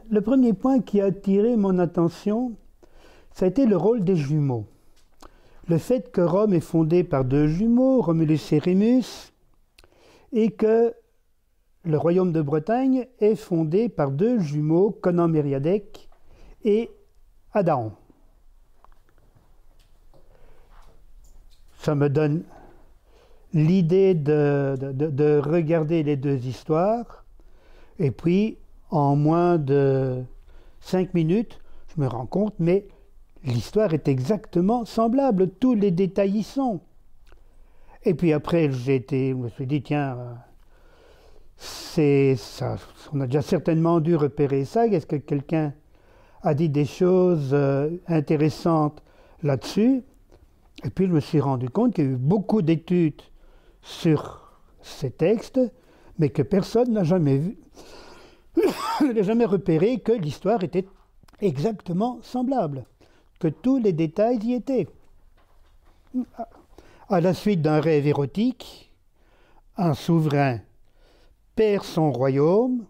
le premier point qui a attiré mon attention, ça a été le rôle des jumeaux. Le fait que Rome est fondée par deux jumeaux, Romulus et Rémus, et que le royaume de Bretagne est fondé par deux jumeaux, Conan Mériadec et Adaon. Ça me donne l'idée de regarder les deux histoires, et puis en moins de 5 minutes, je me rends compte, mais l'histoire est exactement semblable, tous les détails y sont. Et puis après, je me suis dit, tiens, c'est ça, on a déjà certainement dû repérer ça. Est-ce que quelqu'un a dit des choses intéressantes là-dessus? Et puis je me suis rendu compte qu'il y a eu beaucoup d'études sur ces textes, mais que personne n'a jamais vu, n'a jamais repéré que l'histoire était exactement semblable, que tous les détails y étaient. À la suite d'un rêve érotique, un souverain perd son royaume.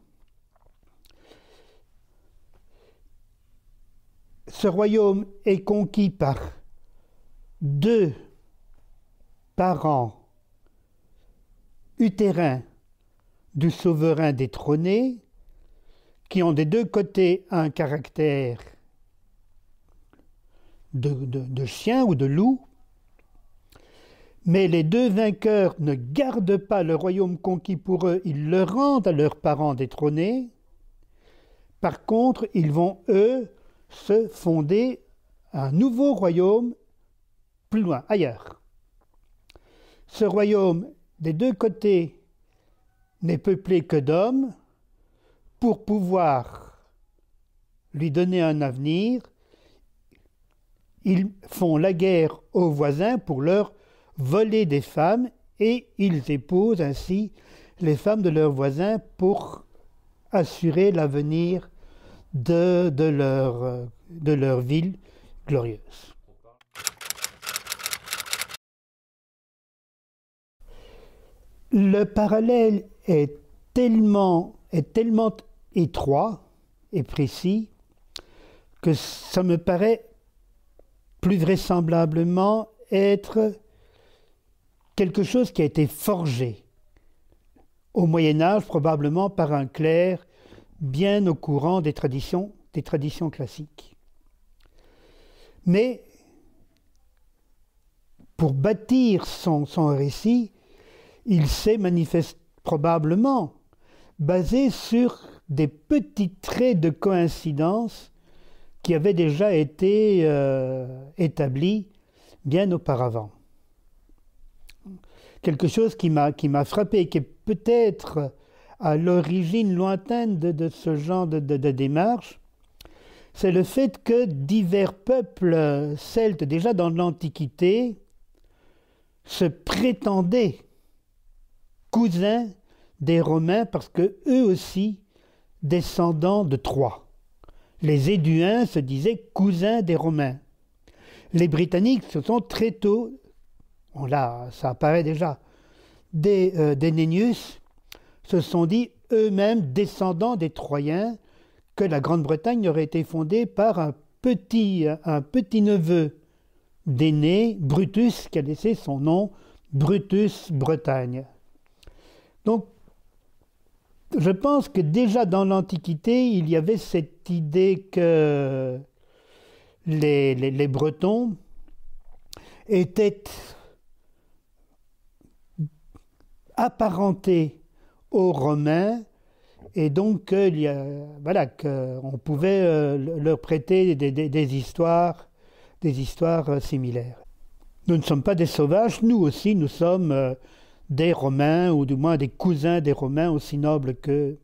Ce royaume est conquis par deux parents utérins du souverain détrôné, qui ont des deux côtés un caractère de chien ou de loup, mais les deux vainqueurs ne gardent pas le royaume conquis pour eux, ils le rendent à leurs parents détrônés. Par contre, ils vont, eux, se fonder un nouveau royaume plus loin, ailleurs. Ce royaume, des deux côtés, n'est peuplé que d'hommes. Pour pouvoir lui donner un avenir, ils font la guerre aux voisins pour leur voler des femmes et ils épousent ainsi les femmes de leurs voisins pour assurer l'avenir de leur ville glorieuse. Le parallèle est tellement étroit et précis que ça me paraît plus vraisemblablement être quelque chose qui a été forgé au Moyen-Âge, probablement par un clerc bien au courant des traditions classiques. Mais pour bâtir son récit, il s'est probablement basé sur des petits traits de coïncidence qui avaient déjà été établis bien auparavant. Quelque chose qui m'a frappé, qui est peut-être à l'origine lointaine de ce genre de démarche, c'est le fait que divers peuples celtes, déjà dans l'Antiquité, se prétendaient cousins des Romains parce que eux aussi descendants de Troie. Les Éduins se disaient cousins des Romains. Les Britanniques se sont très tôt, ça apparaît déjà, des Nennius se sont dit eux-mêmes descendants des Troyens, que la Grande-Bretagne aurait été fondée par un petit-neveu d'Énée, Brutus, qui a laissé son nom Brutus Bretagne. Donc, je pense que déjà dans l'Antiquité, il y avait cette idée que les Bretons étaient apparentés aux Romains et donc qu'on pouvait leur prêter des histoires similaires. Nous ne sommes pas des sauvages, nous aussi nous sommes des Romains, ou du moins des cousins des Romains aussi nobles qu'eux.